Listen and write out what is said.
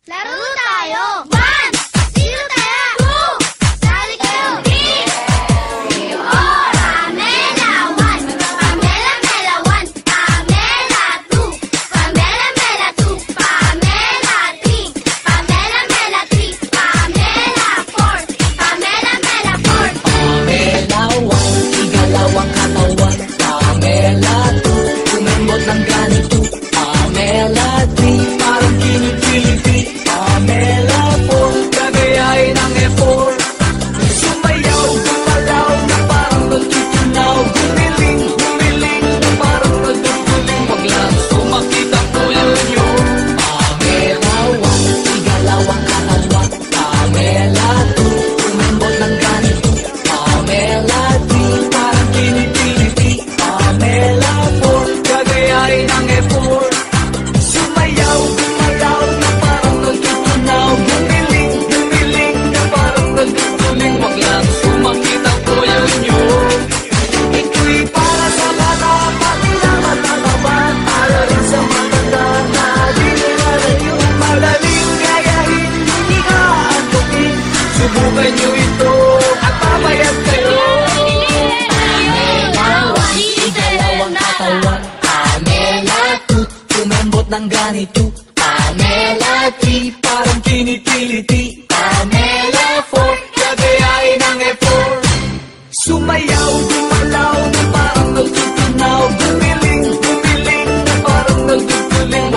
Laro tayo! 1! Sino kaya? 2! Sali kayo! 3! Pamela 1! Pamela Mela 1! Pamela 2! Pamela Mela 2! Pamela 3! Pamela Mela 3! Pamela 4! Pamela Mela 4! Pamela 1, igalawang katawan. Pamela 2, kumembot ng ganito. Pamela 3, parang kinikiliti. Pamela 4, gagayain ang effort. Sumayaw, gumalaw na parang nagtutunaw. Gumiling, gumiling na parang nagtutuling. Wag lang sumakit ang ulo nyo. Pamela 1, igalawang katawan. Pamela 2, kumembot ng ganito. Pamela 3, parang kinikiliti. Pamela 4, gagayain ang effort. Sumayaw, gumalaw na parang nagtutunaw. Gumiling, gumiling na parang nagtutuling. Wag lang sumakit ang ulo nyo. Ito'y para sa bata, pati na matatapat. Para rin sa matanda na di nila yun. Madaling gayahin, hindi ka aantukin. Subukan nyo ito at pabayad kayo. Pamela 1, igalawang katawan. Pamela 2, kumembot ng ganito. Pamela 3, parang kinikiliti. Pamela 4, gagayain ang effort. Sumayaw, gumalaw na parang nagtutunaw. Gumiling, gumiling na parang nagtutuling.